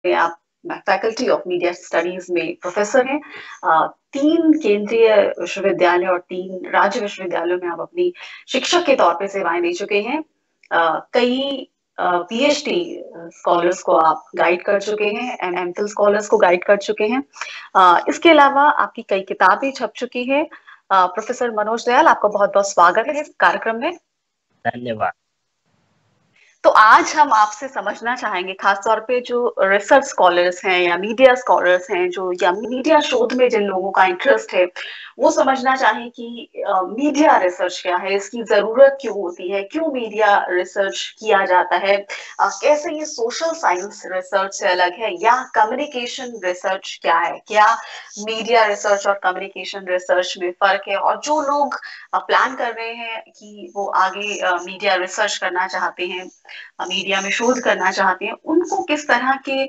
में आप faculty of media studies में प्रोफेसर हैं। 3 केंद्रीय विश्वविद्यालय और 3 राज्य विश्वविद्यालयों में आप अपनी शिक्षक के तौर पे सेवाएं दे चुके हैं। कई पीएचडी स्कॉलर्स को आप गाइड कर चुके हैं, एमफिल स्कॉलर्स को गाइड कर चुके हैं। इसके अलावा आपकी कई किताबें छप चुकी हैं। प्रोफेसर मनोज दयाल, आपका बहुत बहुत स्वागत है इस कार्यक्रम में। धन्यवाद। तो आज हम आपसे समझना चाहेंगे, खासतौर पे जो रिसर्च स्कॉलर्स हैं या मीडिया स्कॉलर्स हैं, जो या मीडिया शोध में जिन लोगों का इंटरेस्ट है, वो समझना चाहें कि मीडिया रिसर्च क्या है, इसकी जरूरत क्यों होती है, क्यों मीडिया रिसर्च किया जाता है, कैसे ये सोशल साइंस रिसर्च से अलग है, या कम्युनिकेशन रिसर्च क्या है, क्या मीडिया रिसर्च और कम्युनिकेशन रिसर्च में फर्क है, और जो लोग प्लान कर रहे हैं कि वो आगे मीडिया रिसर्च करना चाहते हैं, मीडिया में शोध करना चाहते हैं, उनको किस तरह के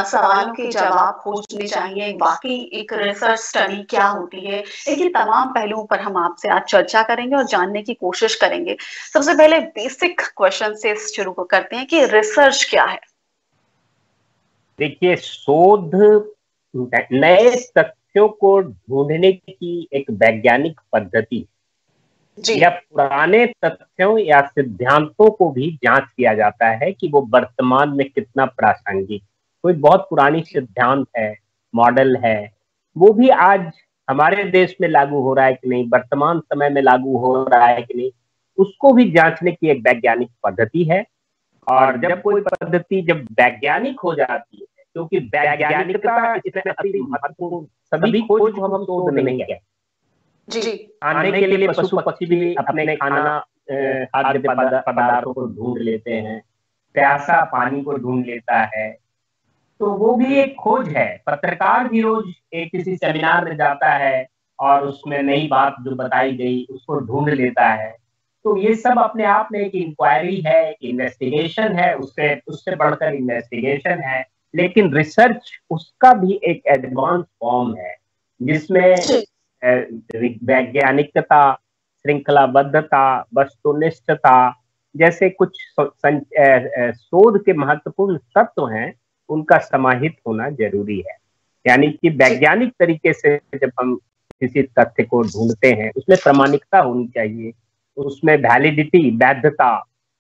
सवालों के जवाब खोजने चाहिए, वाकई एक रिसर्च स्टडी क्या होती है, ये तमाम पहलुओं पर हम आपसे आज चर्चा करेंगे और जानने की कोशिश करेंगे। सबसे पहले बेसिक क्वेश्चन से शुरू करते हैं कि रिसर्च क्या है। देखिए, शोध नए तथ्यों को ढूंढने की एक वैज्ञानिक पद्धति या पुराने तथ्यों या सिद्धांतों को भी जांच किया जाता है कि वो वर्तमान में कितना प्रासंगिक। कोई बहुत पुरानी सिद्धांत है, मॉडल है, वो भी आज हमारे देश में लागू हो रहा है कि नहीं, वर्तमान समय में लागू हो रहा है कि नहीं, उसको भी जांचने की एक वैज्ञानिक पद्धति है। और जब कोई पद्धति जब वैज्ञानिक हो जाती है, क्योंकि वैज्ञानिकता इसमें अति महत्वपूर्ण, सभी खोज को हम शोध नहीं कहते। जी, खाने के लिए पशु पक्षी भी अपने खाद्य पदार्थों को ढूंढ लेते हैं, प्यासा पानी को ढूंढ लेता है, तो वो भी एक खोज है। पत्रकार भी रोज एक किसी सेमिनार में जाता है और उसमें नई बात जो बताई गई उसको ढूंढ लेता है। तो ये सब अपने आप में एक इंक्वायरी है, एक इन्वेस्टिगेशन है, उससे बढ़कर इन्वेस्टिगेशन है। लेकिन रिसर्च उसका भी एक एडवांस फॉर्म है, जिसमें वैज्ञानिकता, श्रृंखलाबद्धता, वस्तुनिष्ठता जैसे कुछ शोध के महत्वपूर्ण तत्व हैं, उनका समाहित होना जरूरी है। यानी कि वैज्ञानिक तरीके से जब हम किसी तथ्य को ढूंढते हैं, उसमें प्रामाणिकता होनी चाहिए, उसमें वैलिडिटी, वैधता,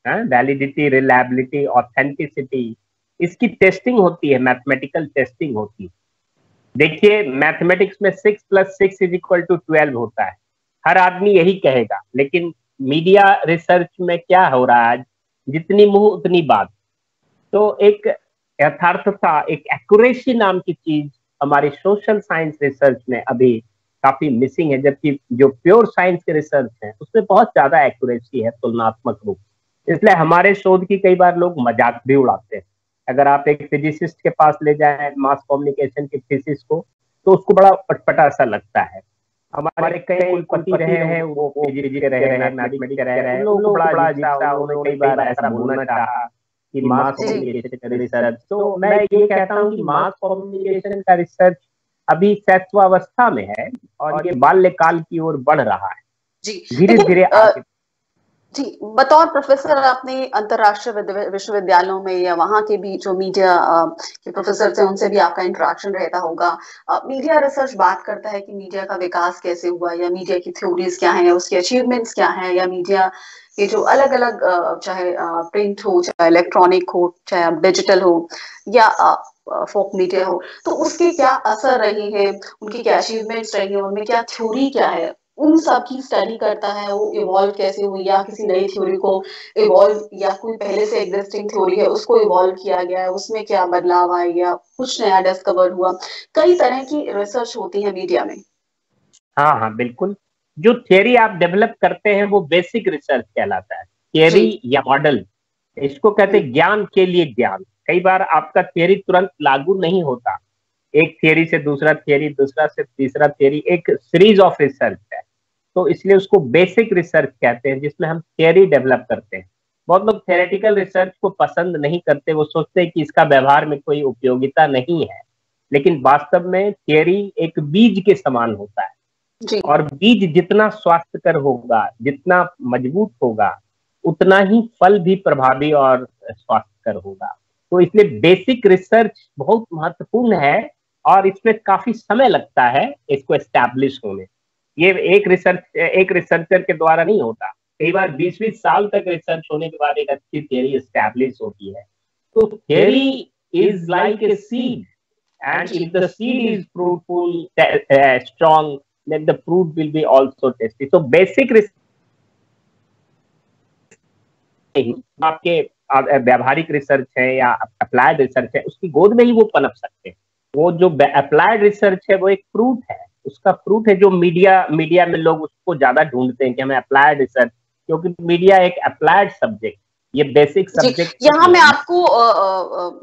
वैलिडिटी, रिलायबिलिटी, ऑथेंटिसिटी, इसकी टेस्टिंग होती है, मैथमेटिकल टेस्टिंग होती है। देखिए, मैथमेटिक्स में 6 + 6 = 12 होता है, हर आदमी यही कहेगा, लेकिन मीडिया रिसर्च में क्या हो रहा है, जितनी मुंह उतनी बात। तो एक यथार्थता, एक एक्यूरेसी नाम की चीज हमारी सोशल साइंस रिसर्च में अभी काफी मिसिंग है, जबकि जो प्योर साइंस के रिसर्च है उसमें बहुत ज्यादा एक्यूरेसी है तुलनात्मक रूप से। इसलिए हमारे शोध की कई बार लोग मजाक भी उड़ाते हैं। अगर आप एक फिजिसिस्ट के पास ले जाएं मास कम्युनिकेशन की थीसिस को, तो उसको बड़ा पटपटा सा लगता है। हमारे कई कुलपति रहे हैं, वो फिजिक्स के रहे हैं, मैथमेटिक्स के रहे हैं, उन लोगों को बड़ा अजीब सा, उन्होंने कई बार ऐसा बोलना चाहा कि मास कम्युनिकेशन का रिसर्च। तो मैं ये कहता हूँ कि मास कम्युनिकेशन का रिसर्च अभी शैशवावस्था में है और ये बाल्यकाल की ओर बढ़ रहा है, धीरे धीरे आगे। जी, बतौर प्रोफेसर आपने अंतर्राष्ट्रीय विश्वविद्यालयों में या वहाँ के भी जो मीडिया के प्रोफेसर थे उनसे भी आपका इंटरेक्शन रहता होगा। मीडिया रिसर्च बात करता है कि मीडिया का विकास कैसे हुआ, या मीडिया की थ्योरीज क्या हैं, या उसकी अचीवमेंट्स क्या हैं, या मीडिया के जो अलग अलग, चाहे प्रिंट हो, चाहे इलेक्ट्रॉनिक हो, चाहे डिजिटल हो, या फोक मीडिया हो, तो उसके क्या असर रहे हैं, उनकी क्या अचीवमेंट्स रही हैं, उनमें क्या थ्योरी क्या है, उन सब की स्टडी करता है। वो इवॉल्व कैसे हुई, या किसी नई थ्योरी को इवॉल्व, या कोई पहले से एग्जिस्टिंग थ्योरी है उसको इवॉल्व किया गया है, उसमें क्या बदलाव आए, या कुछ नया डिस्कवर हुआ। कई तरह की रिसर्च होती है मीडिया में। हाँ हाँ, बिल्कुल। जो थियरी आप डेवलप करते हैं वो बेसिक रिसर्च कहलाता है। थियरी या मॉडल, इसको कहते हैं ज्ञान के लिए ज्ञान। कई बार आपका थियरी तुरंत लागू नहीं होता, एक थियरी से दूसरा थियरी, दूसरा से तीसरा थियरी, एक सीरीज ऑफ रिसर्च है। तो इसलिए उसको बेसिक रिसर्च कहते हैं, जिसमें हम थियरी डेवलप करते हैं। बहुत लोग थ्योरेटिकल रिसर्च को पसंद नहीं करते, वो सोचते हैं कि इसका व्यवहार में कोई उपयोगिता नहीं है। लेकिन वास्तव में थियरी एक बीज के समान होता है, और बीज जितना स्वास्थ्यकर होगा, जितना मजबूत होगा, उतना ही फल भी प्रभावी और स्वास्थ्यकर होगा। तो इसलिए बेसिक रिसर्च बहुत महत्वपूर्ण है और इसमें काफी समय लगता है इसको एस्टैब्लिश होने। ये एक रिसर्चर के द्वारा नहीं होता, कई बार 20-20 साल तक रिसर्च होने के बाद एक अच्छी थियरी एस्टैब्लिश होती है। तो theory is like a seed, and if the seed is fruitful, strong, then the fruit will be also tasty. So basic आपके व्यावहारिक रिसर्च है या अप्लाइड रिसर्च है, उसकी गोद में ही वो पनप सकते हैं। वो जो अप्लाइड रिसर्च है वो एक फ्रूट है, उसका फ्रूट है जो मीडिया में लोग उसको ज्यादा ढूंढते हैं कि हमें अप्लाइड रिसर्च, क्योंकि मीडिया एक अप्लाइड सब्जेक्ट, ये बेसिक सब्जेक्ट। यहाँ मैं आपको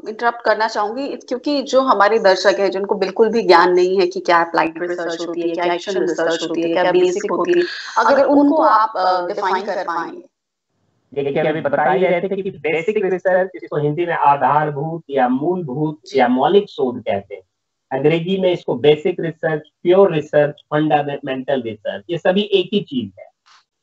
इंटरप्ट करना चाहूंगी, क्योंकि जो हमारे दर्शक हैं जिनको बिल्कुल भी ज्ञान नहीं है कि क्या अप्लाइड रिसर्च होती है, क्या एक्शन रिसर्च होती है, क्या बेसिक होती है, अगर उनको आप डिफाइन कर पाएंगे। देखिए अभी बता ही रहे थे कि बेसिक रिसर्च, इसको हिंदी में आधारभूत या मूलभूत या मौलिक शोध कहते हैं, अंग्रेजी में इसको basic research, pure research, fundamental research, ये सभी एक ही चीज है।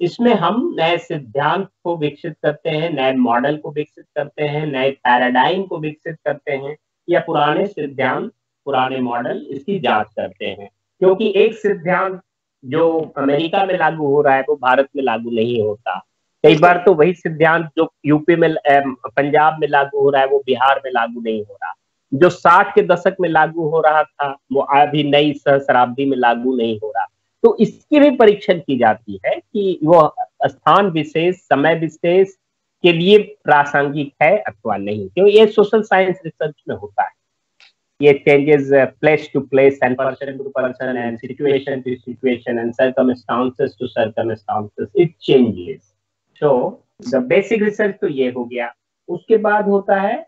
इसमें हम नए सिद्धांत को विकसित करते हैं, नए मॉडल को विकसित करते हैं, नए पैराडाइम को विकसित करते हैं, या पुराने सिद्धांत, पुराने मॉडल, इसकी जांच करते हैं। क्योंकि एक सिद्धांत जो अमेरिका में लागू हो रहा है वो भारत में लागू नहीं होता। कई बार तो वही सिद्धांत जो यूपी में, पंजाब में लागू हो रहा है वो बिहार में लागू नहीं हो रहा। जो 60 के दशक में लागू हो रहा था वो अभी नई सहस्राब्दी में लागू नहीं हो रहा। तो इसकी भी परीक्षण की जाती है कि वो स्थान विशेष, समय विशेष के लिए प्रासंगिक है अथवा नहीं, क्योंकि ये सोशल साइंस रिसर्च में होता है। ये changes place to place and person to person and situation to situation and circumstances to circumstances, it changes. तो द बेसिक रिसर्च तो ये हो गया। उसके बाद होता है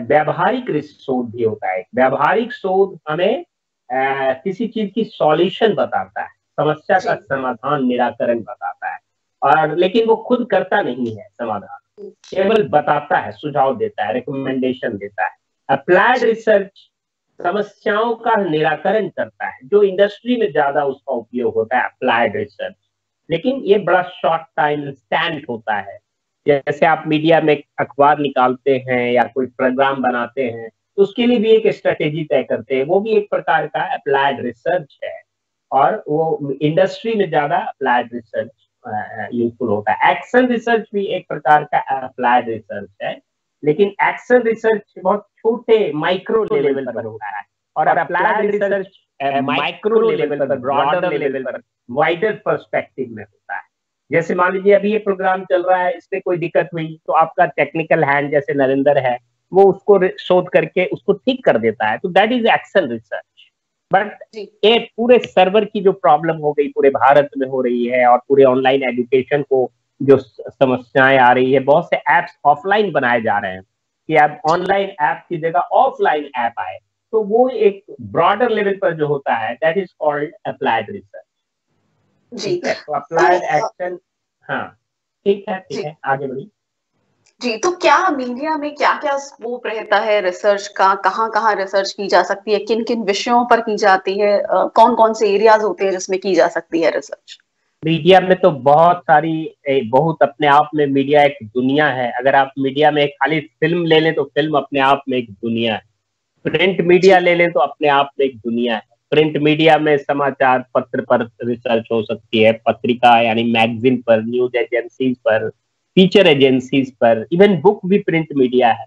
व्यावहारिक शोध भी होता है। व्यावहारिक शोध हमें किसी चीज की सॉल्यूशन बताता है, समस्या का समाधान, निराकरण बताता है, और लेकिन वो खुद करता नहीं है समाधान, केवल बताता है, सुझाव देता है, रिकमेंडेशन देता है। अप्लाइड रिसर्च समस्याओं का निराकरण करता है, जो इंडस्ट्री में ज्यादा उसका उपयोग होता है अप्लाइड रिसर्च, लेकिन ये बड़ा शॉर्ट टाइम इंस्टेंट होता है। जैसे आप मीडिया में अखबार निकालते हैं या कोई प्रोग्राम बनाते हैं तो उसके लिए भी एक स्ट्रेटेजी तय करते हैं, वो भी एक प्रकार का अप्लाइड रिसर्च है, और वो इंडस्ट्री में ज्यादा अप्लाइड रिसर्च यूजफुल होता है। एक्शन रिसर्च भी एक प्रकार का अप्लाइड रिसर्च है, लेकिन एक्शन रिसर्च बहुत छोटे माइक्रो लेवल पर होता है, और अप्लाइड रिसर्च माइक्रो लेवल पर, ब्रॉडर लेवल पर, वाइडर पर्सपेक्टिव में होता है। जैसे मान लीजिए अभी ये प्रोग्राम चल रहा है, इसमें कोई दिक्कत हुई तो आपका टेक्निकल हैंड जैसे नरेंद्र है वो उसको शोध करके उसको ठीक कर देता है, तो that is action research. But ये पूरे सर्वर की जो प्रॉब्लम हो गई पूरे भारत में हो रही है, और पूरे ऑनलाइन एजुकेशन को जो समस्याएं आ रही है, बहुत से एप्स ऑफलाइन बनाए जा रहे हैं कि अब ऑनलाइन ऐप की जगह ऑफलाइन ऐप आए, तो वो एक ब्रॉडर लेवल पर जो होता है that is called applied research. जी, तो अप्लाइड एक्शन, हाँ ठीक है, आगे बढ़िए। जी, तो क्या मीडिया में क्या क्या स्कोप रहता है रिसर्च का, कहाँ कहाँ रिसर्च की जा सकती है, किन किन विषयों पर की जाती है, कौन कौन से एरियाज होते हैं जिसमें की जा सकती है रिसर्च? मीडिया में तो बहुत सारी, बहुत अपने आप में मीडिया एक दुनिया है। अगर आप मीडिया में खाली फिल्म ले लें तो फिल्म अपने आप में एक दुनिया है, प्रिंट मीडिया ले लें तो अपने आप में एक दुनिया है। प्रिंट मीडिया में समाचार पत्र पर रिसर्च हो सकती है, पत्रिका यानी मैगजीन पर, न्यूज एजेंसीज पर, फीचर एजेंसीज पर, इवन बुक भी प्रिंट मीडिया है।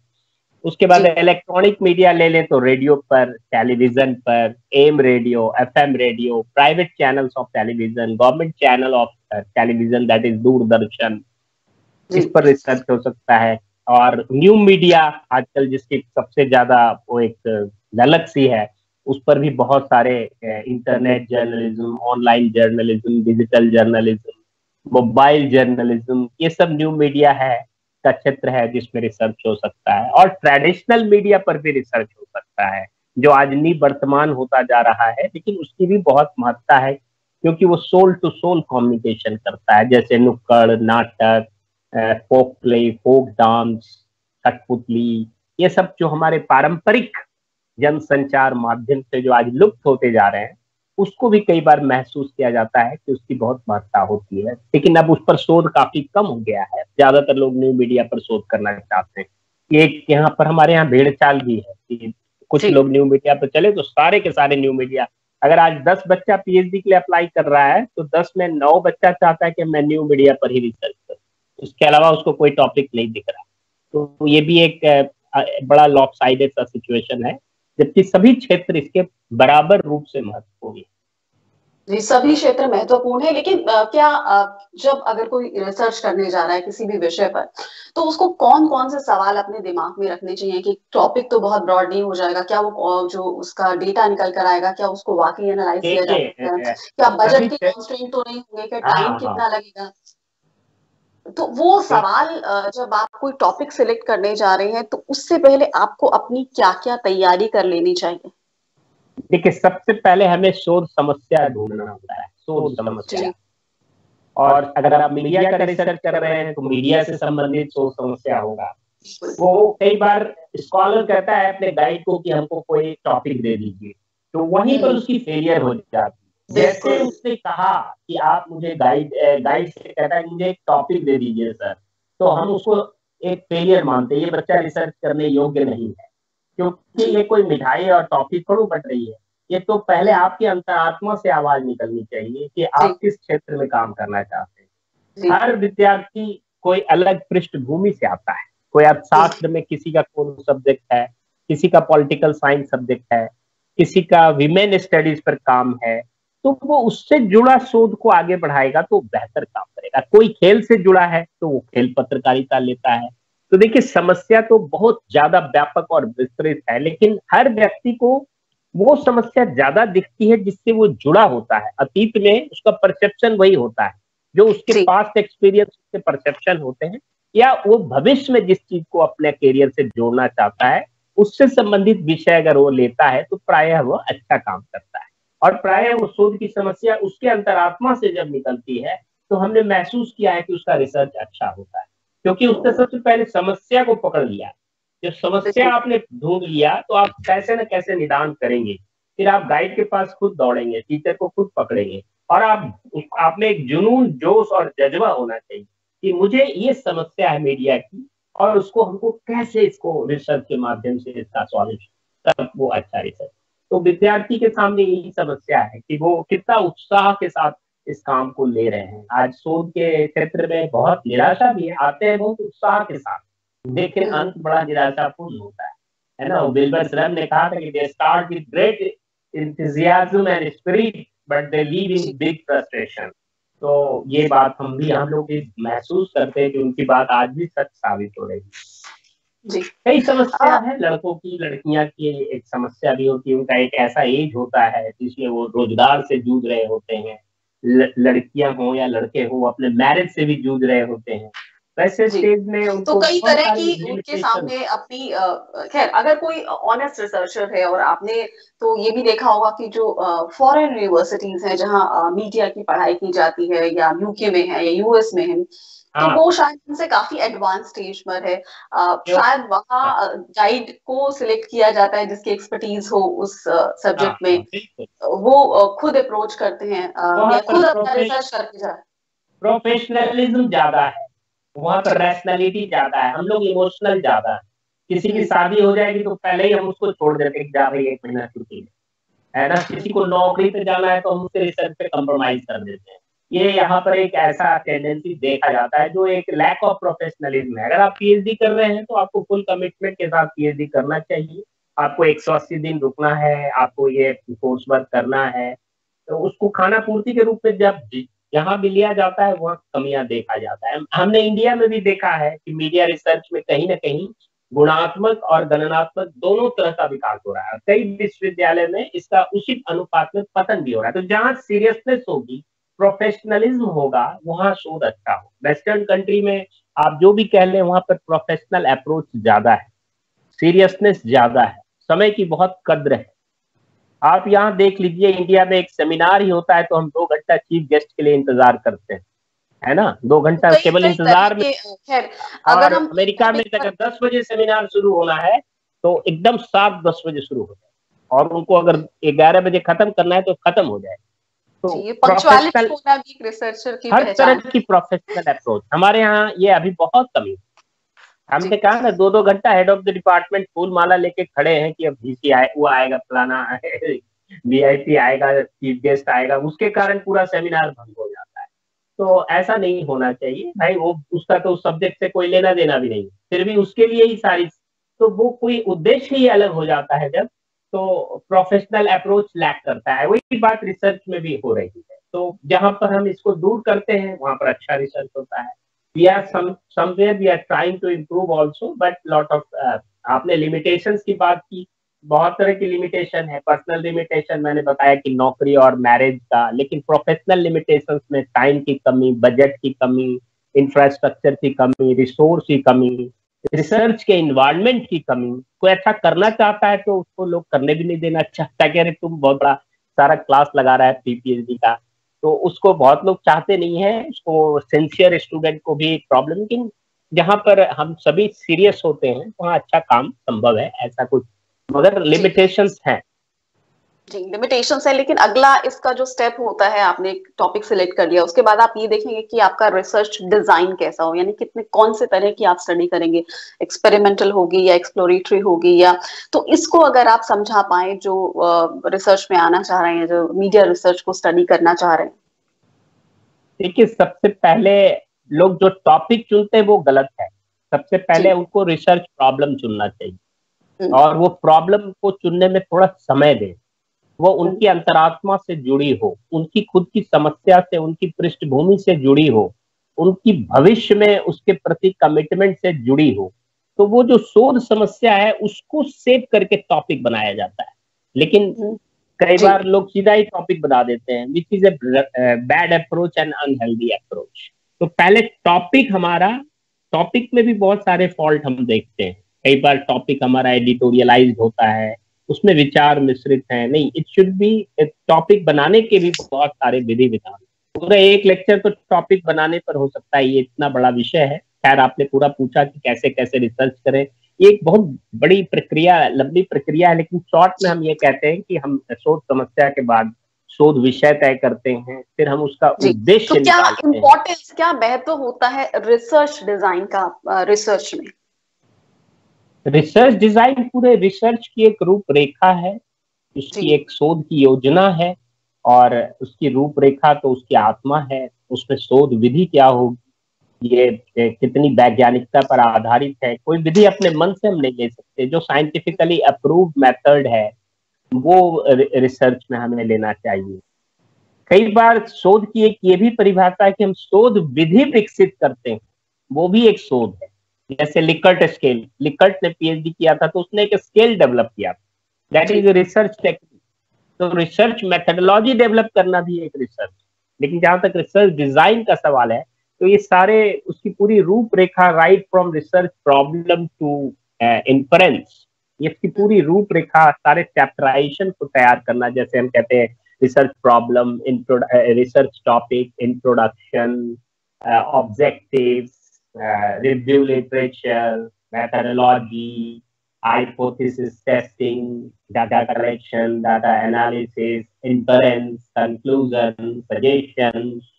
उसके बाद इलेक्ट्रॉनिक मीडिया ले लें तो रेडियो पर, टेलीविजन पर, AM radio, FM radio, private channels of television, government channel of television that is Doordarshan, इस पर रिसर्च हो सकता है। और न्यू मीडिया आजकल जिसकी सबसे ज्यादा वो एक गैलेक्सी है, उस पर भी बहुत सारे internet journalism, online journalism, digital journalism, mobile journalism, ये सब न्यू मीडिया है का क्षेत्र है जिसमें रिसर्च हो सकता है। और ट्रेडिशनल मीडिया पर भी रिसर्च हो सकता है जो आज निवर्तमान होता जा रहा है, लेकिन उसकी भी बहुत महत्ता है क्योंकि वो सोल टू सोल कम्युनिकेशन करता है, जैसे नुक्कड़ नाटक, फोक प्ले, फोक डांस, कठपुतली, ये सब जो हमारे पारंपरिक जनसंचार माध्यम से जो आज लुप्त होते जा रहे हैं, उसको भी कई बार महसूस किया जाता है कि उसकी बहुत महत्ता होती है। लेकिन अब उस पर शोध काफी कम हो गया है, ज्यादातर लोग न्यू मीडिया पर शोध करना चाहते हैं। एक यहाँ पर हमारे यहाँ भेड़ चाल भी है कि कुछ लोग न्यू मीडिया पर चले तो सारे के सारे न्यू मीडिया, अगर आज 10 बच्चा पीएचडी के लिए अप्लाई कर रहा है तो 10 में 9 बच्चा चाहता है कि मैं न्यू मीडिया पर ही रिसर्च करूं, उसके अलावा उसको कोई टॉपिक नहीं दिख रहा। तो ये भी एक बड़ा लॉपसाइडेड सा सिचुएशन है, जबकि सभी क्षेत्र इसके बराबर रूप से महत्वपूर्ण है। जी, सभी क्षेत्र महत्वपूर्ण है, लेकिन क्या जब अगर कोई रिसर्च करने जा रहा है किसी भी विषय पर, तो उसको कौन कौन से सवाल अपने दिमाग में रखने चाहिए कि टॉपिक तो बहुत ब्रॉड नहीं हो जाएगा, क्या वो जो उसका डेटा निकल कर आएगा क्या उसको वाकई एनालाइज किया जा सकता है, क्या बजट की कंस्ट्रेंट तो नहीं होंगे, क्या टाइम कितना लगेगा। तो वो सवाल जब आप कोई टॉपिक सिलेक्ट करने जा रहे हैं तो उससे पहले आपको अपनी क्या क्या तैयारी कर लेनी चाहिए। देखिए, सबसे पहले हमें शोध समस्या ढूंढना होता है, शोध समस्या। और अगर आप मीडिया का रिसर्च कर रहे हैं तो मीडिया से संबंधित शोध समस्या होगा। वो कई बार स्कॉलर कहता है अपने गाइड को कि हमको कोई टॉपिक दे दीजिए, तो वहीं पर उसकी फेलियर हो जाती है। जैसे उसने कहा कि आप मुझे गाइड से कहता है मुझे एक टॉपिक दे दीजिए सर, तो हम उसको एक फेलियर मानते हैं, ये बच्चा रिसर्च करने योग्य नहीं है, क्योंकि ये कोई मिठाई और टॉफी थोड़ी बट रही है। ये तो पहले आपकी अंतरात्मा से आवाज निकलनी चाहिए कि आप किस क्षेत्र में काम करना चाहते हैं। हर विद्यार्थी कोई अलग पृष्ठभूमि से आता है, कोई अर्थशास्त्र में किसी का कौन सब्जेक्ट है, किसी का पॉलिटिकल साइंस सब्जेक्ट है, किसी का विमेन स्टडीज पर काम है, तो वो उससे जुड़ा शोध को आगे बढ़ाएगा तो बेहतर काम करेगा। कोई खेल से जुड़ा है तो वो खेल पत्रकारिता लेता है। तो देखिए, समस्या तो बहुत ज्यादा व्यापक और विस्तृत है, लेकिन हर व्यक्ति को वो समस्या ज्यादा दिखती है जिससे वो जुड़ा होता है। अतीत में उसका परसेप्शन वही होता है, जो उसके पास्ट एक्सपीरियंस, उसके परसेप्शन होते हैं, या वो भविष्य में जिस चीज को अपने करियर से जोड़ना चाहता है उससे संबंधित विषय अगर वो लेता है तो प्रायः वो अच्छा काम करता है। और प्रायः वो शोध की समस्या उसके अंतरात्मा से जब निकलती है तो हमने महसूस किया है कि उसका रिसर्च अच्छा होता है, क्योंकि उसने सबसे पहले समस्या को पकड़ लिया। जब समस्या आपने ढूंढ लिया तो आप कैसे न कैसे निदान करेंगे, फिर आप गाइड के पास खुद दौड़ेंगे, टीचर को खुद पकड़ेंगे, और आप में एक जुनून, जोश और जज्बा होना चाहिए कि मुझे ये समस्या है मीडिया की और उसको हमको कैसे इसको रिसर्च के माध्यम से इसका सॉल्यूशन, तब वो अच्छा रिसर्च। तो विद्यार्थी के सामने यही समस्या है कि वो कितना उत्साह के साथ इस काम को ले रहे हैं। आज शोध के क्षेत्र में बहुत निराशा भी है, आते हैं बहुत उत्साह के साथ, लेकिन अंत बड़ा निराशापूर्ण होता है ना। विल्बर श्रम ने कहा था कि they start with great enthusiasm and spirit but they leave in big frustration. तो ये बात हम लोग भी महसूस करते हैं कि उनकी बात आज भी सच साबित हो रही है। कई समस्या है लड़कों की, लड़कियां की एक समस्या भी होती है, उनका एक ऐसा एज होता है जिसमें वो रोजगार से जूझ रहे होते हैं, लड़कियां हो या लड़के हो अपने मैरिज से भी जूझ रहे होते हैं। वैसे स्टेज में उनको तो कई तरह की उनके सामने अपनी खैर अगर कोई ऑनेस्ट रिसर्चर है, और आपने तो ये भी देखा होगा कि जो फॉरेन यूनिवर्सिटीज हैं जहाँ मीडिया की पढ़ाई की जाती है, या यूके में है या यूएस में है, तो वो शायद उनसे काफी एडवांस स्टेज पर है। शायद वहाँ गाइड को सिलेक्ट किया जाता है जिसकी एक्सपर्टीज हो उस सब्जेक्ट में, वो खुद अप्रोच करते हैं या खुद अपना रिसर्च करके जाते हैं। प्रोफेशनलिज्म ज्यादा है वहाँ पर, रैशनैलिटी ज्यादा है, हम लोग इमोशनल ज्यादा है। किसी की शादी हो जाएगी तो पहले ही हम उसको छोड़ देते हैं, जा भाई 1 महीना छुट्टी है ना। किसी को नौकरी पे जाना है तो हम उसके रिसर्च पे कंप्रोमाइज कर देते हैं। ये यहाँ पर एक ऐसा टेंडेंसी देखा जाता है जो एक लैक ऑफ प्रोफेशनलिज्म है। अगर आप पीएचडी कर रहे हैं तो आपको फुल कमिटमेंट के साथ पीएचडी करना चाहिए, आपको 180 दिन रुकना है, आपको ये कोर्स वर्क करना है, तो उसको खाना पूर्ति के रूप में जब जहां भी लिया जाता है वहाँ कमियां देखा जाता है। हमने इंडिया में भी देखा है कि मीडिया रिसर्च में कहीं ना कहीं गुणात्मक और गणनात्मक दोनों तरह का विकास हो रहा है। कई विश्वविद्यालय में इसका उचित अनुपात में पतन भी हो रहा है। तो जहाँ सीरियसनेस होगी, प्रोफेशनलिज्म होगा, वहाँ शोध अच्छा हो। वेस्टर्न कंट्री में आप जो भी कह लें, वहां पर प्रोफेशनल अप्रोच ज्यादा है, सीरियसनेस ज्यादा है, समय की बहुत कद्र है। आप यहाँ देख लीजिए, इंडिया में एक सेमिनार ही होता है तो हम 2 घंटा चीफ गेस्ट के लिए इंतजार करते हैं, है ना, 2 घंटा केवल इंतजार में। और अमेरिका में अगर 10 बजे सेमिनार शुरू होना है तो एकदम 7-10 बजे शुरू हो जाए, और उनको अगर 11 बजे खत्म करना है तो खत्म हो जाए। तो प्रोफेशनल होना भी रिसर्चर की हर तरह की प्रोफेशनल अप्रोच हमारे यहाँ ये अभी बहुत कमी है। हमने कहा ना 2-2 घंटा हेड ऑफ द डिपार्टमेंट फूल माला लेके खड़े हैं कि अब VC आए, वो आएगा, फलाना VIP आएगा, चीफ गेस्ट आएगा, उसके कारण पूरा सेमिनार भंग हो जाता है। तो ऐसा नहीं होना चाहिए भाई, वो उसका तो उस सब्जेक्ट से कोई लेना देना भी नहीं, फिर भी उसके लिए ही सारी, तो वो कोई उद्देश्य ही अलग हो जाता है जब, तो प्रोफेशनल अप्रोच लैक करता है। वही बात रिसर्च में भी हो रही है। तो जहां पर हम इसको दूर करते हैं वहां पर अच्छा रिसर्च होता है। We are somewhere we are trying to improve also, but lot of, आपने लिमिटेशंस की बात की, बहुत तरह की लिमिटेशन है। पर्सनल लिमिटेशन मैंने बताया कि नौकरी और मैरिज का, लेकिन प्रोफेशनल लिमिटेशंस में टाइम की कमी, बजट की कमी, इंफ्रास्ट्रक्चर की कमी, रिसोर्स की कमी, रिसर्च के इन्वायरमेंट की कमी। कोई अच्छा करना चाहता है तो उसको लोग करने भी नहीं देना चाहता, कह रहे तुम बहुत बड़ा सारा क्लास लगा रहा है PhD का, तो उसको बहुत लोग चाहते नहीं है, उसको सिंसियर स्टूडेंट को भी प्रॉब्लम। लेकिन जहां पर हम सभी सीरियस होते हैं वहां अच्छा काम संभव है, ऐसा कुछ, मगर जी लिमिटेशंस हैं। जी, लिमिटेशंस है, लेकिन अगला इसका जो स्टेप होता है, आपने एक टॉपिक सिलेक्ट कर लिया, उसके बाद आप ये देखेंगे कि आपका रिसर्च डिजाइन कैसा हो, यानी कितने कौन से तरह की आप स्टडी करेंगे, एक्सपेरिमेंटल होगी या एक्सप्लोरेटरी होगी, या तो इसको अगर आप समझा पाए जो रिसर्च में आना चाह रहे हैं, जो मीडिया रिसर्च को स्टडी करना चाह रहे हैं। देखिए, सबसे पहले लोग जो टॉपिक चुनते हैं वो गलत है। सबसे पहले जी। उनको रिसर्च प्रॉब्लम चुनना चाहिए, हम्म। और वो प्रॉब्लम को चुनने में थोड़ा समय दें। वो हम्म। उनकी अंतरात्मा से जुड़ी हो, उनकी खुद की समस्या से, उनकी पृष्ठभूमि से जुड़ी हो, उनकी भविष्य में उसके प्रति कमिटमेंट से जुड़ी हो। तो वो जो शोध समस्या है उसको सेव करके टॉपिक बनाया जाता है। लेकिन हम्म। कई जी। बार लोग सीधा ही टॉपिक बना देते हैं, which is a bad approach and unhealthy approach. तो पहले टॉपिक हमारा, टॉपिक में भी बहुत सारे फॉल्ट हम देखते हैं। कई बार टॉपिक हमारा एडिटोरियलाइज होता है, उसमें विचार मिश्रित है, नहीं, इट शुड बी, टॉपिक बनाने के भी बहुत सारे विधि विधान। पूरा एक लेक्चर तो टॉपिक बनाने पर हो सकता है, ये इतना बड़ा विषय है। खैर, आपने पूरा पूछा कि कैसे कैसे रिसर्च करें, ये एक बहुत बड़ी प्रक्रिया, लंबी प्रक्रिया है। लेकिन शॉर्ट में हम ये कहते हैं कि हम शोध समस्या के बाद शोध विषय तय करते हैं, फिर हम उसका जी, तो उद्देश्य क्या निकालते हैं। इम्पोर्टेंस, क्या महत्व होता है रिसर्च डिजाइन का रिसर्च में? रिसर्च डिजाइन पूरे रिसर्च की एक रूपरेखा है, जी। उसकी एक शोध की योजना है, और उसकी रूपरेखा तो उसकी आत्मा है। उसमें शोध विधि क्या होगी, ये कितनी वैज्ञानिकता पर आधारित है। कोई विधि अपने मन से हम नहीं ले सकते, जो साइंटिफिकली अप्रूव्ड मेथड है वो रिसर्च में हमें लेना चाहिए। कई बार शोध की एक ये भी परिभाषा है कि हम शोध विधि विकसित करते हैं, वो भी एक शोध है। जैसे लिकर्ट स्केल, लिकर्ट ने PhD किया था तो उसने एक स्केल डेवलप किया, दैट जी। Is research technique. तो रिसर्च मेथडोलॉजी डेवलप करना भी एक रिसर्च। लेकिन जहां तक रिसर्च डिजाइन का सवाल है, तो ये सारे, उसकी पूरी रूपरेखा, right from research problem to inference, ये इसकी पूरी रूपरेखा, सारे चैप्टराइजेशन को तैयार करना, जैसे हम कहते हैं research problem, research topic, introduction, objectives, review literature, methodology, hypothesis testing, data collection, data analysis, inference, conclusion, suggestions,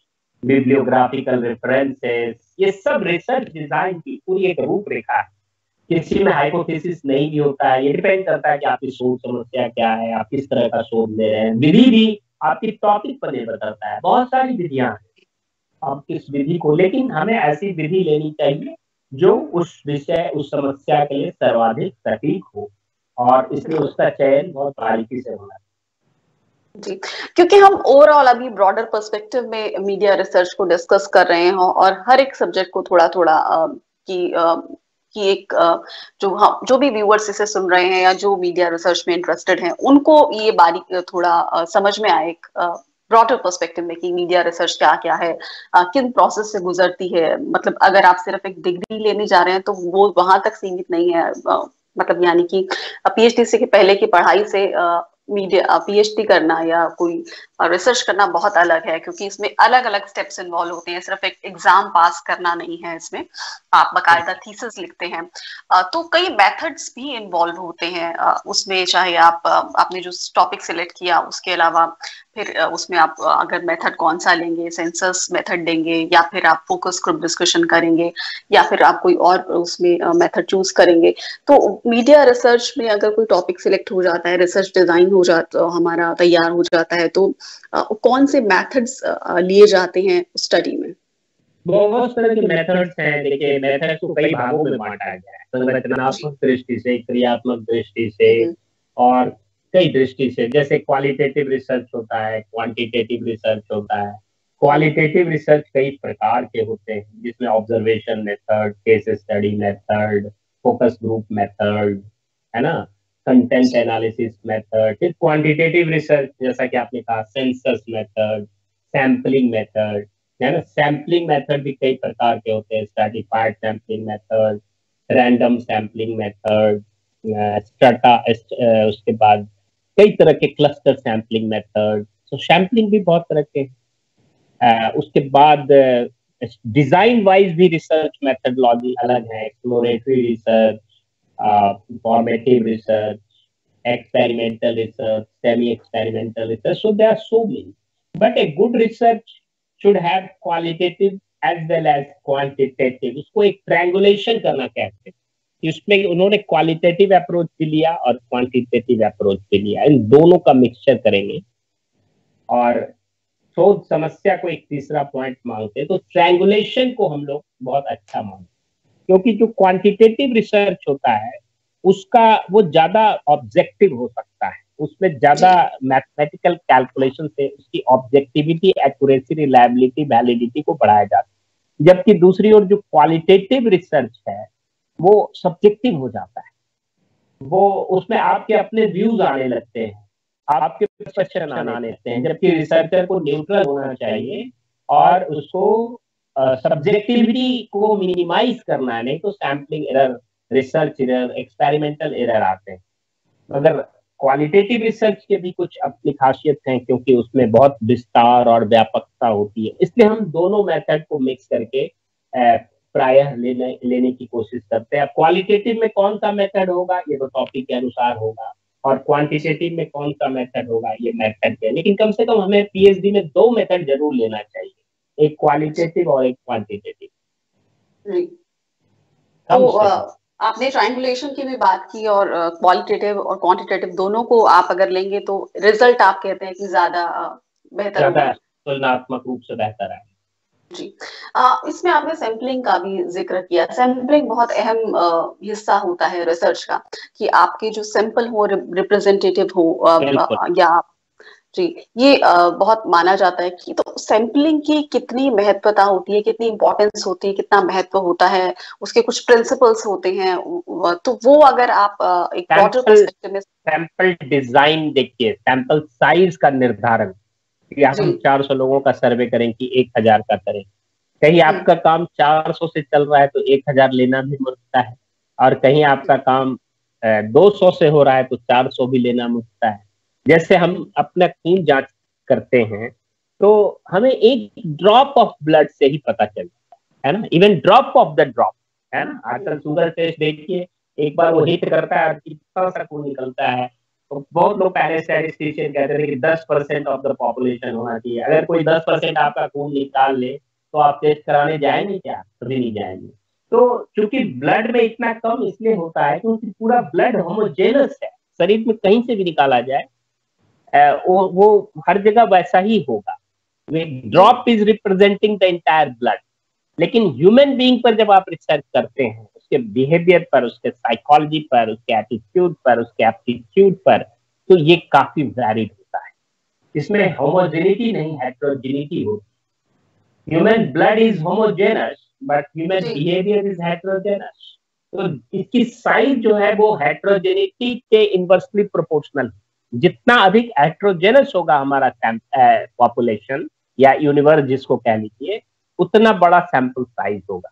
bibliographical references, ये सब रिसर्च डिजाइन की पूरी एक रूपरेखा है। किसी में हाइपोथेसिस नहीं भी होता है, ये डिपेंड करता है कि आपकी शोध समस्या क्या है, आप किस तरह का शोध ले रहे हैं। विधि भी आपकी टॉपिक पर निर्भर करता है, बहुत सारी विधियां हैं, आप किस विधि को, लेकिन हमें ऐसी विधि लेनी चाहिए जो उस विषय, उस समस्या के लिए सर्वाधिक सटीक हो, और इसलिए उसका चयन बहुत बारीकी से होना। जी, क्योंकि हम ओवरऑल अभी ब्रॉडर पर्सपेक्टिव में मीडिया रिसर्च को डिस्कस कर रहे हैं, और हर एक सब्जेक्ट को थोड़ा थोड़ा कि एक जो हम, जो भी व्यूअर्स इसे सुन रहे हैं या जो मीडिया रिसर्च में इंटरेस्टेड हैं, उनको ये बारीक थोड़ा समझ में आए एक ब्रॉडर पर्सपेक्टिव में कि मीडिया रिसर्च क्या क्या है, किन प्रोसेस से गुजरती है। मतलब अगर आप सिर्फ एक डिग्री लेने जा रहे हैं तो वो वहां तक सीमित नहीं है, मतलब यानी कि PhD से के पहले की पढ़ाई से मीडिया PhD करना या कोई रिसर्च करना बहुत अलग है, क्योंकि इसमें अलग अलग स्टेप्स इन्वॉल्व होते हैं। सिर्फ एक एग्जाम पास करना नहीं है, इसमें आप बकायदा थीसिस लिखते हैं, तो कई मेथड्स भी इन्वॉल्व होते हैं उसमें। चाहे आप आपने जो टॉपिक सिलेक्ट किया उसके अलावा फिर उसमें आप अगर मेथड कौन सा लेंगे, सेंसस मेथड लेंगे या फिर आप फोकस ग्रुप डिस्कशन करेंगे या फिर आप कोई और उसमें मेथड चूज करेंगे। तो मीडिया रिसर्च में अगर कोई टॉपिक सिलेक्ट हो जाता है, रिसर्च डिजाइन हो जाता हमारा तैयार हो जाता है, तो कौन से मेथड्स लिए जाते हैं स्टडी में? बहुत तरह के मेथड्स हैं। देखिए, मेथड्स को कई भागों में बांटा गया है, संरचनात्मक दृष्टि से, क्रियात्मक दृष्टि से और कई दृष्टि से। जैसे क्वालिटेटिव रिसर्च होता है, क्वांटिटेटिव रिसर्च होता है। क्वालिटेटिव रिसर्च कई प्रकार के होते हैं, जिसमें observation method, case study method, focus group method, है ना, कंटेंट एनालिसिस मेथड। फिर क्वांटिटेटिव रिसर्च, जैसा कि आपने कहा, सेंसस मेथड, सैम्पलिंग मेथड, है ना। सैम्पलिंग मेथड भी कई प्रकार के होते हैं, stratified sampling method, random sampling method, strata, उसके बाद कई तरह के क्लस्टर सैम्पलिंग मेथड। तो सैम्पलिंग भी बहुत तरह के। उसके बाद डिजाइन वाइज भी रिसर्च मेथडोलॉजी अलग है, exploratory research, formative research, experimental research, semi-experimental research. So there are so many. But a good research should have qualitative as well as quantitative. उसको एक ट्रायंगुलेशन करना कहते हैं। उसमें उन्होंने क्वालिटेटिव अप्रोच भी लिया और क्वांटिटेटिव अप्रोच भी लिया। इन दोनों का मिक्सचर करेंगे और शोध समस्या को एक तीसरा पॉइंट मांगते हैं। तो ट्रायंगुलेशन को हम लोग बहुत अच्छा मानते हैं, क्योंकि जो क्वांटिटेटिव रिसर्च होता है उसका वो ज्यादा ऑब्जेक्टिव हो सकता है, उसमें ज्यादा मैथमेटिकल कैलकुलेशन से उसकी ऑब्जेक्टिविटी, एक्यूरेसी, रिलायबिलिटी, वैलिडिटी को बढ़ाया जाता है। जबकि दूसरी ओर जो क्वालिटेटिव रिसर्च है वो सब्जेक्टिव हो जाता है, वो उसमें आपके अपने व्यूज आने लगते हैं, आपके पर्सपेक्शन आने लगते हैं। जबकि रिसर्चर को न्यूट्रल होना चाहिए और उसको सब्जेक्टिविटी को मिनिमाइज करना है, नहीं तो sampling error, research error, experimental error आते हैं। मगर क्वालिटेटिव रिसर्च के भी कुछ अपनी खासियत हैं, क्योंकि उसमें बहुत विस्तार और व्यापकता होती है। इसलिए हम दोनों मेथड को मिक्स करके प्रायः लेने की कोशिश करते हैं। क्वालिटेटिव में कौन सा मेथड होगा ये तो टॉपिक के अनुसार होगा, और क्वांटिटेटिव में कौन सा मेथड होगा ये मेथड के। लेकिन कम से कम हमें पीएचडी में 2 मेथड जरूर लेना चाहिए, एक क्वालिटेटिव और एक क्वांटिटेटिव। तो आपने ट्रायंगुलेशन की भी बात की, और क्वालिटेटिव और क्वांटिटेटिव दोनों को आप अगर लेंगे तो रिजल्ट आप कहते हैं कि ज्यादा बेहतर होगा, तुलनात्मक रूप से बेहतर है। जी। इसमें आपने सैम्पलिंग का भी जिक्र किया। सैम्पलिंग बहुत अहम हिस्सा होता है रिसर्च का, कि आपके जो सैंपल हो रिप्रेजेंटेटिव हो या जी, ये बहुत माना जाता है कि, तो सैम्पलिंग की कितनी महत्वता होती है, कितनी इंपॉर्टेंस होती है, कितना महत्व होता है, उसके कुछ प्रिंसिपल्स होते हैं, तो वो अगर आप एक ब्रॉडर पर्सपेक्टिव में। सैंपल डिजाइन देखिए, सैंपल साइज का निर्धारण, कि हम 400 लोगों का सर्वे करें कि 1000 का करें। कहीं आपका काम 400 से चल रहा है तो 1000 लेना भी मुश्किल है, और कहीं आपका काम 200 से हो रहा है तो 400 भी लेना मुश्किल है। जैसे हम अपना खून जांच करते हैं तो हमें एक ड्रॉप ऑफ ब्लड से ही पता चल जाता है ना, even drop of the drop, है ना। आजकल शुगर टेस्ट देखिए, एक बार वो हिट करता है कितना सा खून निकलता है। तो बहुत लोग पहले स्टैटिस्टिशियन कहते थे कि 10% ऑफ द पॉपुलेशन होना चाहिए। अगर कोई 10% आपका खून निकाल ले तो आप टेस्ट कराने जाएंगे क्या? कभी नहीं जाएंगे। तो चूंकि ब्लड में इतना कम इसलिए होता है क्योंकि पूरा ब्लड होमोजेनस है, शरीर में कहीं से भी निकाला जाए वो हर जगह वैसा ही होगा। Drop is representing the entire blood. लेकिन ह्यूमन बीइंग पर जब आप रिसर्च करते हैं, उसके बिहेवियर पर, उसके साइकोलॉजी पर, उसके एटीट्यूड पर, उसके एप्टीट्यूड पर, तो ये काफी वैरिड होता है। इसमें होमोजेनिटी नहीं, हेटेरोजेनिटी होती। Human blood is homogeneous but human behaviour is heterogeneous. तो इसकी साइज जो है वो हेटेरोजेनिटी के इनवर्सली प्रोपोर्शनल। जितना अधिक हेटेरोजेनस होगा हमारा पॉपुलेशन या यूनिवर्स जिसको कह लीजिए, उतना बड़ा सैंपल साइज होगा।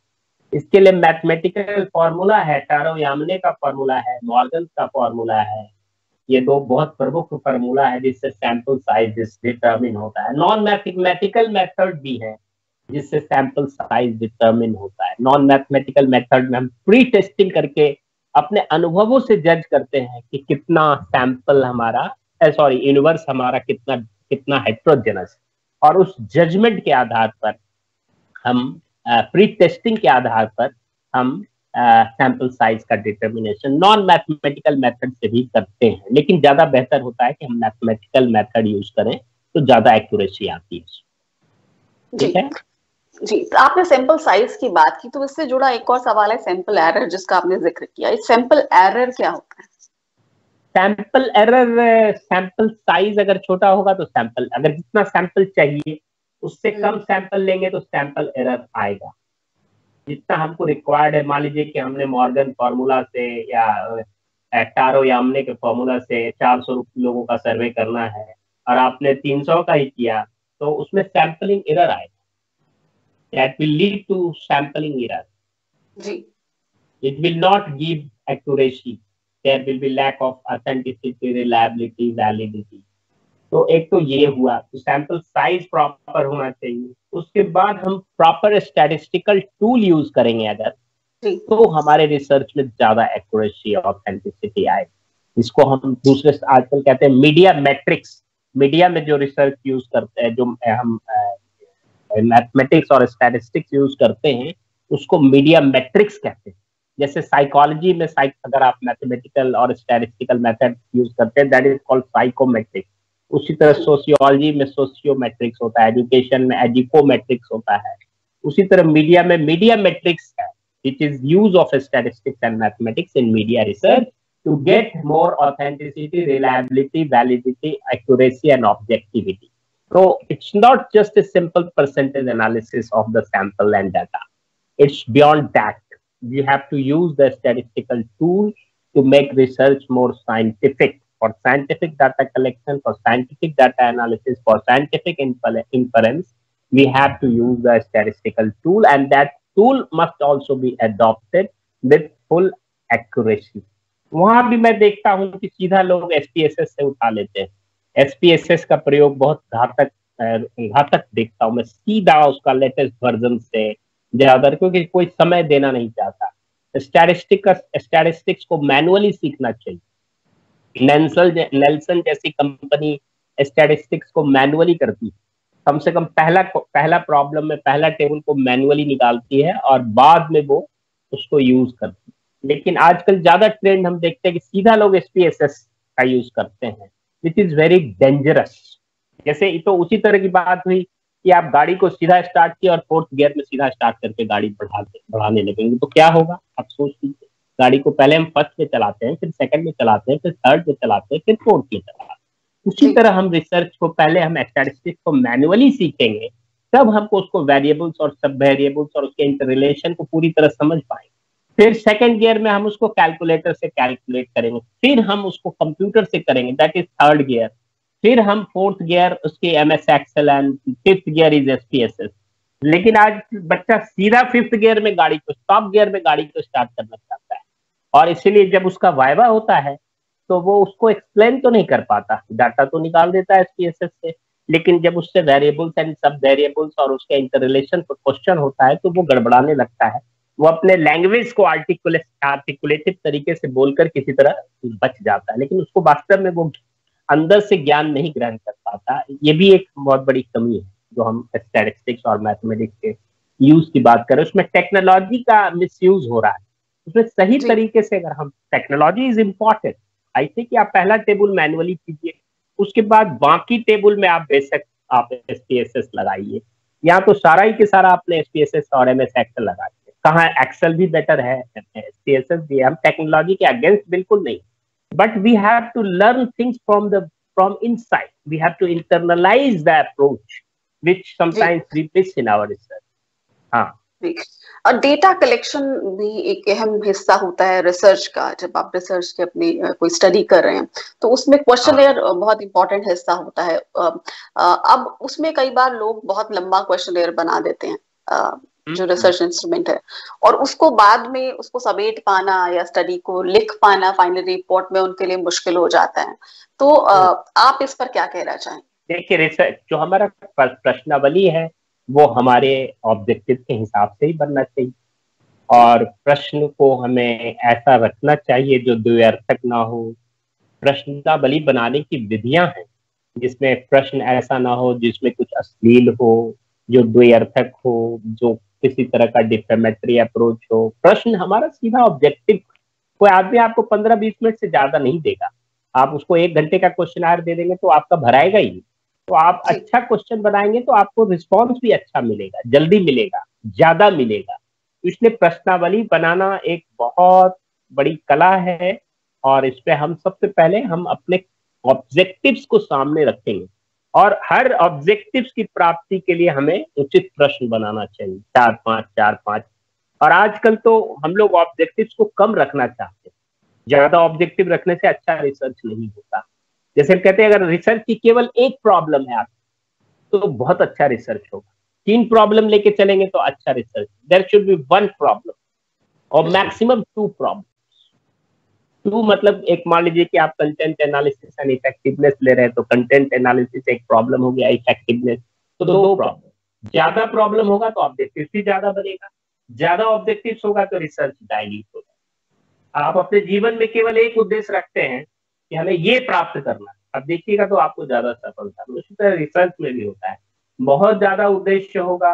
इसके लिए मैथमेटिकल फॉर्मूला है, टारो यामने का फॉर्मूला है, मॉर्गन का फॉर्मूला है। ये 2 बहुत प्रमुख फॉर्मूला है जिससे सैंपल साइज डिटरमिन होता है। नॉन मैथमेटिकल मेथड भी है जिससे सैंपल साइज डिटरमिन होता है। नॉन मैथमेटिकल मेथड में हम प्री टेस्टिंग करके अपने अनुभवों से जज करते हैं कि कितना सैंपल हमारा यूनिवर्स हमारा कितना हेट्रोजेनस, और उस जजमेंट के आधार पर हम प्री टेस्टिंग के आधार पर हम सैंपल साइज का डिटर्मिनेशन नॉन मैथमेटिकल मेथड से भी करते हैं, लेकिन ज्यादा बेहतर होता है कि हम मैथमेटिकल मेथड यूज करें तो ज्यादा एक्यूरेसी आती है। ठीक है जी, तो आपने सैंपल साइज की बात की, तो इससे जुड़ा एक और सवाल है सैंपल एरर, जिसका आपने जिक्र किया। इस सैंपल एरर क्या होता है? सैंपल एरर, सैंपल साइज अगर छोटा होगा तो सैंपल, अगर जितना सैंपल चाहिए उससे कम सैंपल लेंगे तो सैंपल एरर आएगा। जितना हमको रिक्वायर्ड है, मान लीजिए कि हमने मॉर्गन फार्मूला से या टारो या आमने के फार्मूला से 400 लोगों का सर्वे करना है और आपने 300 का ही किया, तो उसमें सैंपलिंग एरर आएगा। That will lead to sampling error. जी। It will not give accuracy. There will be lack of authenticity, reliability, validity. तो एक तो ये हुआ, तो सैंपल साइज प्रॉपर होना चाहिए। उसके बाद हम प्रॉपर स्टैटिस्टिकल टूल यूज करेंगे अगर, तो हमारे रिसर्च में ज्यादा एक्यूरेसी और ऑथेंटिसिटी आए, जिसको हम दूसरे आजकल कहते हैं मीडिया मैट्रिक्स। मीडिया में जो रिसर्च यूज करते हैं, जो हम मैथमेटिक्स और स्टैटिस्टिक्स यूज करते हैं, उसको मीडिया मैट्रिक्स कहते हैं। जैसे साइकोलॉजी में अगर आप मैथमेटिकल और स्टैटिस्टिकल मेथड यूज करते हैं, दैट इज कॉल्ड साइकोमेट्रिक्स। उसी तरह सोशियोलॉजी में सोशियोमेट्रिक्स होता है, एजुकेशन में एजुकोमेट्रिक्स होता है। उसी तरह मीडिया में मीडिया मैट्रिक्स है, which is use of statistics and mathematics in media research to get more authenticity, reliability, validity, accuracy and objectivity. So it's not just a simple percentage analysis of the sample and data. It's beyond that. You have to use the statistical tool to make research more scientific. For scientific data collection, for scientific data analysis, for scientific inference, we have to use the statistical tool, and that tool must also be adopted with full accuracy. वहां भी मैं देखता हूं कि सीधा लोग SPSS से उठा लेते हैं। SPSS का प्रयोग बहुत घातक देखता हूं मैं, सीधा उसका लेटेस्ट वर्जन से ज्यादा, क्योंकि कोई समय देना नहीं चाहता। स्टैटिस्टिक्स को मैनुअली सीखना चाहिए। नेल्सन जैसी कंपनी स्टैटिस्टिक्स को मैनुअली करती है, कम से कम पहला प्रॉब्लम में पहला टेबल को मैनुअली निकालती है और बाद में वो उसको यूज करती है। लेकिन आजकल ज्यादा ट्रेंड हम देखते हैं कि सीधा लोग SPSS का यूज करते हैं, विच इज वेरी डेंजरस। जैसे तो उसी तरह की बात हुई कि आप गाड़ी को सीधा स्टार्ट किया और 4th गियर में सीधा स्टार्ट करके गाड़ी बढ़ाने लगेंगे, तो क्या होगा आप सोच लीजिए। गाड़ी को पहले हम 1st में चलाते हैं, फिर 2nd में चलाते हैं, फिर 3rd में चलाते हैं, फिर 4th में चलाते हैं। उसी तरह हम रिसर्च को पहले हम स्टैटिस्टिक्स को मैनुअली सीखेंगे, तब हमको उसको वेरिएबल्स और सब वेरिएबल्स और उसके इंटररिलेशन को पूरी तरह समझ पाएंगे। फिर 2nd गियर में हम उसको कैलकुलेटर से कैलकुलेट करेंगे, फिर हम उसको कंप्यूटर से करेंगे, दैट इज 3rd गियर। फिर हम 4th गियर उसके MS Excel, and 5th gear is SPSS। लेकिन आज बच्चा सीधा 5th गियर में गाड़ी को, टॉप गियर में गाड़ी को स्टार्ट करना चाहता है, और इसीलिए जब उसका वाइवा होता है तो वो उसको एक्सप्लेन तो नहीं कर पाता, डाटा तो निकाल देता है SPSS से, लेकिन जब उससे वेरिएबल्स एंड सब वेरिएबल्स और उसके इंटररिलेशन पर क्वेश्चन होता है तो वो गड़बड़ाने लगता है। वो अपने लैंग्वेज को आर्टिकुलेटिव तरीके से बोलकर किसी तरह बच जाता है, लेकिन उसको वास्तव में वो अंदर से ज्ञान नहीं ग्रहण कर पाता। ये भी एक बहुत बड़ी कमी है जो हम स्टैटिस्टिक्स और मैथमेटिक्स के यूज की बात करें, उसमें टेक्नोलॉजी का मिसयूज हो रहा है। उसमें सही तरीके से अगर हम, टेक्नोलॉजी इज इम्पोर्टेंट, ऐसे कि आप पहला टेबल मैनुअली कीजिए, उसके बाद बाकी टेबल में आप बेशक आप SPSS लगाइए। यहाँ तो सारा ही के सारा आपने SPSS और MS Excel लगा दिया, कहाँ एक्सेल भी बेटर है, SPSS भी है। हम टेक्नोलॉजी के अगेंस्ट बिल्कुल नहीं, but we have to learn things from inside. We have to internalize the approach, which sometimes we miss in our research. हाँ, और डेटा कलेक्शन भी एक अहम हिस्सा होता है रिसर्च का। जब आप रिसर्च के अपनी कोई स्टडी कर रहे हैं तो उसमें क्वेश्चनेयर बहुत इंपॉर्टेंट हिस्सा होता है। अब उसमें कई बार लोग बहुत लंबा क्वेश्चनेयर बना देते हैं, जो रिसर्च इंस्ट्रूमेंट है, और उसको बाद में उसको समेट पाना या स्टडी को लिख पाना फाइनल रिपोर्ट में उनके लिए मुश्किल हो जाता है। तो आप इस पर क्या कहना चाहेंगे? देखिए, रिसर्च जो हमारा प्रश्नावली है वो हमारे ऑब्जेक्टिव के हिसाब से ही बनना चाहिए, और प्रश्न को हमें ऐसा रखना चाहिए जो द्व्यर्थक ना हो। प्रश्नावली बनाने की विधियां हैं, जिसमें प्रश्न ऐसा ना हो जिसमें कुछ अश्लील हो, जो द्व्यर्थक हो, जो किसी तरह का डिफेमेटरी अप्रोच हो। प्रश्न हमारा सीधा ऑब्जेक्टिव। कोई आदमी आपको 15-20 मिनट से ज्यादा नहीं देगा। आप उसको 1 घंटे का क्वेश्चन दे देंगे तो आपका भराएगा ही। तो आप अच्छा क्वेश्चन बनाएंगे तो आपको रिस्पॉन्स भी अच्छा मिलेगा, जल्दी मिलेगा, ज्यादा मिलेगा। इसलिए प्रश्नावली बनाना एक बहुत बड़ी कला है, और इस पे हम सबसे पहले हम अपने ऑब्जेक्टिव्स को सामने रखेंगे, और हर ऑब्जेक्टिव्स की प्राप्ति के लिए हमें उचित प्रश्न बनाना चाहिए, 4-5 और आजकल तो हम लोग ऑब्जेक्टिव्स को कम रखना चाहते हैं। ज्यादा ऑब्जेक्टिव रखने से अच्छा रिसर्च नहीं होता। जैसे कहते हैं अगर रिसर्च की केवल एक प्रॉब्लम है आप, तो बहुत अच्छा रिसर्च होगा। 3 प्रॉब्लम लेके चलेंगे तो अच्छा research. There should be 1 problem और मैक्सिमम 2 प्रॉब्लम। 2 मतलब एक मान लीजिए कि आप कंटेंट एनालिसिस एंड इफेक्टिवनेस ले रहे हैं, तो कंटेंट एनालिसिस एक प्रॉब्लम हो गया, इफेक्टिवनेस तो 2 प्रॉब्लम। ज्यादा प्रॉब्लम होगा तो ऑब्जेक्टिव भी ज्यादा बनेगा, ज्यादा ऑब्जेक्टिव होगा तो रिसर्च डायल्यूट होगा। आप अपने जीवन में केवल एक उद्देश्य रखते हैं कि हमें ये प्राप्त करना है, अब देखिएगा तो आपको ज्यादा सफलता। उसी तरह रिसर्च में भी होता है, बहुत ज्यादा उद्देश्य होगा,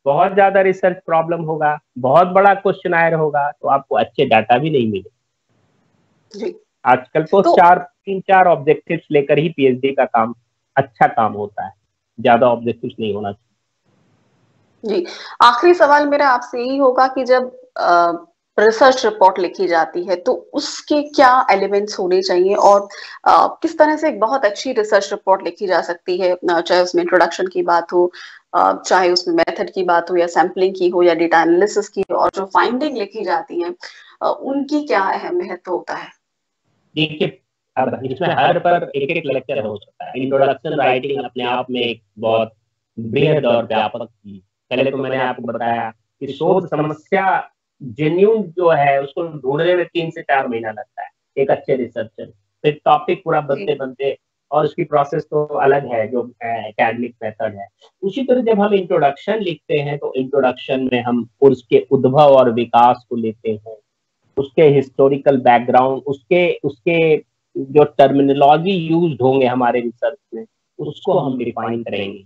बहुत ज्यादा रिसर्च प्रॉब्लम होगा, बहुत बड़ा क्वेश्चन होगा, तो आपको अच्छे डाटा भी नहीं मिलेगा। आजकल तो 3-4 ऑब्जेक्टिव्स लेकर ही पीएचडी का काम अच्छा काम होता है, ज्यादा ऑब्जेक्टिव्स नहीं होना चाहिए। जी, आखिरी सवाल मेरा आपसे यही होगा कि जब रिसर्च रिपोर्ट लिखी जाती है तो उसके क्या एलिमेंट्स होने चाहिए, और किस तरह से एक बहुत अच्छी रिसर्च रिपोर्ट लिखी जा सकती है, चाहे उसमें इंट्रोडक्शन की बात हो, चाहे उसमें मेथड की बात हो, या सैम्पलिंग की हो, या डेटा एनालिसिस की हो, और जो फाइंडिंग लिखी जाती है उनकी क्या अहम महत्व होता है? देखिए, अब इसमें हर पर एक लेक्चर हो सकता है। इंट्रोडक्शन राइटिंग अपने आप में एक बहुत बृहद और व्यापक चीज। पहले तो मैंने आपको बताया कि शोध समस्या जेन्यून जो है उसको ढूंढने में 3 से 4 महीना लगता है एक अच्छे रिसर्चर। फिर टॉपिक पूरा बनते बनते, और उसकी प्रोसेस तो अलग है जो एकेडमिक मेथड है। उसी तरह जब हम इंट्रोडक्शन लिखते हैं तो इंट्रोडक्शन में हम उसके उद्भव और विकास को लेते हैं, उसके हिस्टोरिकल बैकग्राउंड, उसके उसके जो टर्मिनोलॉजी यूज होंगे हमारे रिसर्च में, उसको हम डिफाइन करेंगे।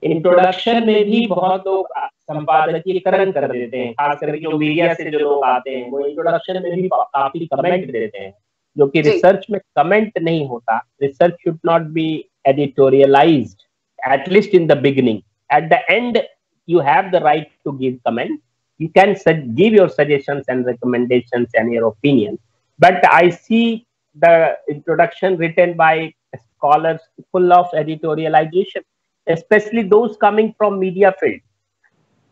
इंट्रोडक्शन में भी बहुत लोग संपादकीकरण कर देते हैं, खास करके जो मीडिया से जो लोग आते हैं वो इंट्रोडक्शन में भी काफी कमेंट देते हैं, जो कि रिसर्च में कमेंट नहीं होता। Research should not be editorialised at least in the beginning. At the end you have the right to give comment. You can give your suggestions and recommendations and your opinion. But I see the introduction written by scholars full of editorialization, especially those coming from media field,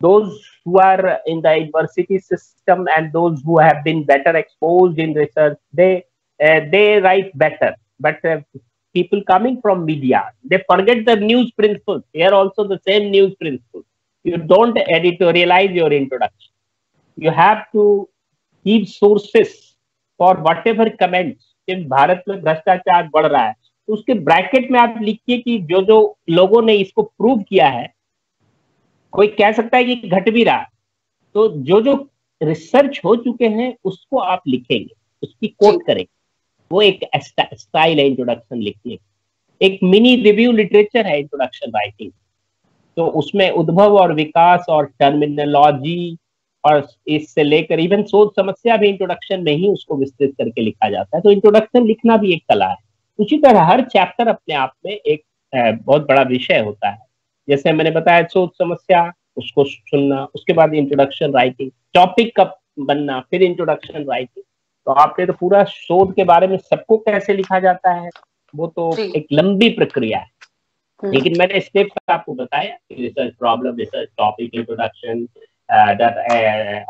those who are in the university system and those who have been better exposed in research. They write better. But people coming from media, they forget the news principles. Here also the same news principles. You don't editorialize your introduction. You have to give sources for whatever comments. कि भारत में भ्रष्टाचार बढ़ रहा है तो उसके bracket में आप लिखिए कि जो जो लोगों ने इसको प्रूव किया है। कोई कह सकता है कि घट भी रहा, तो जो जो रिसर्च हो चुके हैं उसको आप लिखेंगे, उसकी कोट करेंगे। वो एक स्टाइल है इंट्रोडक्शन लिखने, एक मिनी रिव्यू लिटरेचर है इंट्रोडक्शन राइटिंग। तो उसमें उद्भव और विकास और टर्मिनोलॉजी और इससे लेकर इवन शोध समस्या भी इंट्रोडक्शन में ही उसको विस्तृत करके लिखा जाता है। तो इंट्रोडक्शन लिखना भी एक कला है। उसी तरह हर चैप्टर अपने आप में एक बहुत बड़ा विषय होता है। जैसे मैंने बताया शोध समस्या, उसको सुनना, उसके बाद इंट्रोडक्शन राइटिंग, टॉपिक का बनना, फिर इंट्रोडक्शन राइटिंग। तो आपने तो पूरा शोध के बारे में सबको कैसे लिखा जाता है वो तो एक लंबी प्रक्रिया है, लेकिन मैंने स्टेप्स आपको बताया। Research problem, research topic, introduction,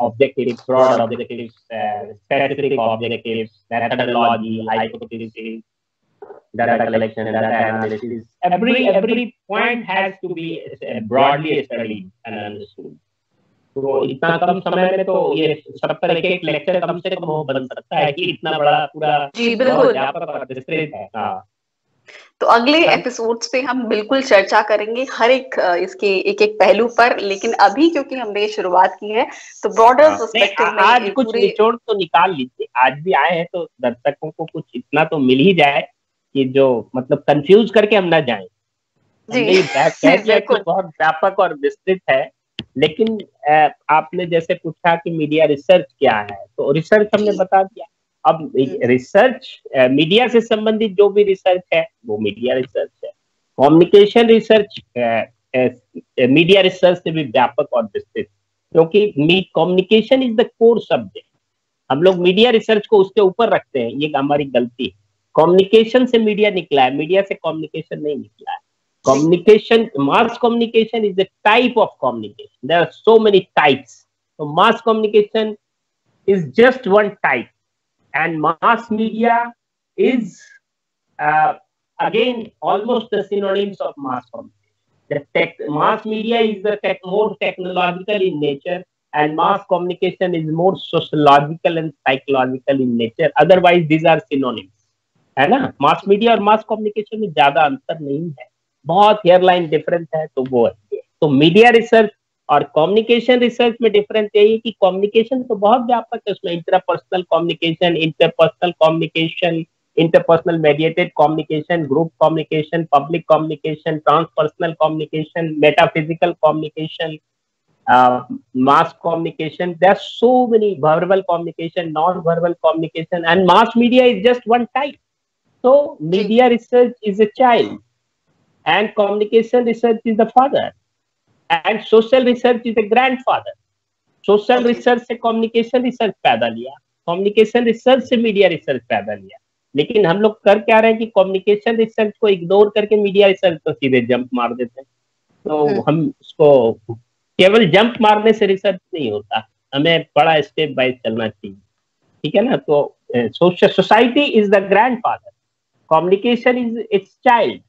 objectives, broad objectives, specific objectives, methodology, hypothesis, data collection, data analysis. Every point has to be broadly studied and understood. तो इतना कम समय में तो ये सब पर एक लेक्चर कम से कम बन सकता है कि इतना बड़ा पूरा विस्तृत है। तो अगले एपिसोड्स पे हम बिल्कुल चर्चा करेंगे हर एक इसके एक एक पहलू पर, लेकिन अभी क्योंकि हमने शुरुआत की है तो ब्रॉडर पर्सपेक्टिव में आज कुछ निचोड़ तो निकाल लीजिए। आज भी आए हैं तो दर्शकों को कुछ इतना तो मिल ही जाए कि जो मतलब कंफ्यूज करके हम ना जाएं। हमने कह दिया कि बहुत व्यापक और विस्तृत है, लेकिन आपने जैसे पूछा कि मीडिया रिसर्च क्या है, तो रिसर्च हमने बता दिया। अब रिसर्च मीडिया से संबंधित जो भी रिसर्च है वो मीडिया रिसर्च है। कम्युनिकेशन रिसर्च मीडिया रिसर्च से भी व्यापक और विस्तृत, क्योंकि communication is the core subject. हम लोग मीडिया रिसर्च को उसके ऊपर रखते हैं, ये हमारी गलती है। कम्युनिकेशन से मीडिया निकला है, मीडिया से कम्युनिकेशन नहीं निकला है। Communication, mass communication is a type of communication. There are so many types. So mass communication is just one type, and mass media is again almost the synonyms of mass communication. Mass media is more technological in nature, and mass communication is more sociological and psychological in nature. Otherwise, these are synonyms. है ना? Mass media और mass communication में ज्यादा अंतर नहीं है, बहुत hairline difference है, तो वो है। तो मीडिया रिसर्च और कम्युनिकेशन रिसर्च में डिफरेंस यही है कि कम्युनिकेशन तो बहुत व्यापक है, उसमें interpersonal communication, interpersonal mediated communication, group communication, public communication, transpersonal communication, metaphysical communication, mass communication. There are so many: verbal communication, non-verbal communication, and mass media is just one type. So media research is a child, and communication research is the father, and social research is a grandfather. Social research से communication research पैदा लिया, communication research से media research पैदा लिया। लेकिन हम लोग कर क्या रहे हैं कि communication research को इग्नोर करके media research तो सीधे जंप मार देते हैं। तो हम उसको केवल जंप मारने से रिसर्च नहीं होता, हमें बड़ा स्टेप बाय चलना चाहिए, ठीक है ना? तो society is the grandfather, communication is it's child,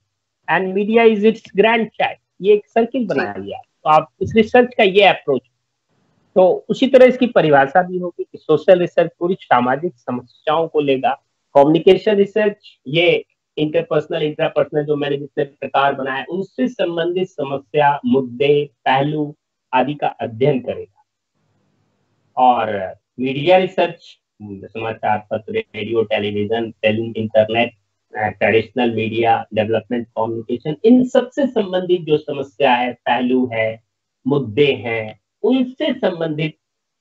and media is it's grand child. ये एक सर्किल बना लिया। तो आप इस रिसर्च का ये अप्रोच, तो उसी तरह इसकी परिभाषा भी होगी कि सोशल रिसर्च पूरी सामाजिक समस्याओं को लेगा, कम्युनिकेशन रिसर्च ये इंटरपर्सनल इंट्रापर्सनल जो मैंने जितने प्रकार बनाए उनसे संबंधित समस्या, मुद्दे, पहलू आदि का अध्ययन करेगा। और मीडिया रिसर्च समाचार पत्र, radio, television, film, internet, traditional media, development communication, इन सबसे संबंधित जो समस्या है, पहलू है, मुद्दे हैं, उनसे संबंधित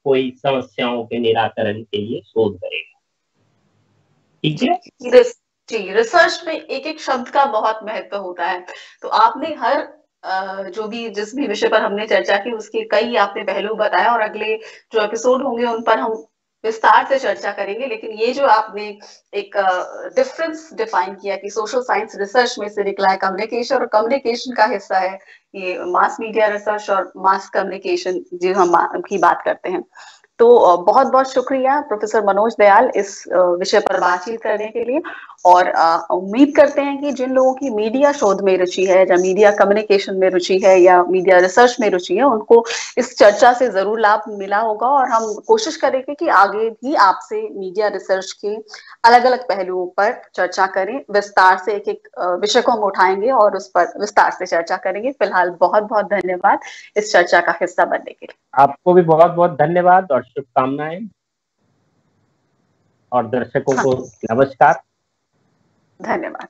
कोई समस्याओं के निराकरण के लिए शोध करेगा। ठीक है जी। रिसर्च में एक एक शब्द का बहुत महत्व होता है। तो आपने हर जो भी जिस भी विषय पर हमने चर्चा की उसके कई आपने पहलू बताया, और अगले जो एपिसोड होंगे उन पर हम विस्तार से चर्चा करेंगे। लेकिन ये जो आपने एक डिफरेंस डिफाइन किया कि सोशल साइंस रिसर्च में से निकला है कम्युनिकेशन, और कम्युनिकेशन का हिस्सा है ये मास मीडिया रिसर्च और मास कम्युनिकेशन जो हम की बात करते हैं। तो बहुत बहुत शुक्रिया प्रोफेसर मनोज दयाल इस विषय पर बातचीत करने के लिए। और उम्मीद करते हैं कि जिन लोगों की मीडिया शोध में रुचि है, या मीडिया कम्युनिकेशन में रुचि है, या मीडिया रिसर्च में रुचि है, उनको इस चर्चा से जरूर लाभ मिला होगा। और हम कोशिश करेंगे कि आगे भी आपसे मीडिया रिसर्च के अलग अलग पहलुओं पर चर्चा करें, विस्तार से एक एक विषय को हम उठाएंगे और उस पर विस्तार से चर्चा करेंगे। फिलहाल बहुत बहुत धन्यवाद इस चर्चा का हिस्सा बनने के लिए। आपको भी बहुत बहुत धन्यवाद और शुभकामनाएं, और दर्शकों को नमस्कार। धन्यवाद।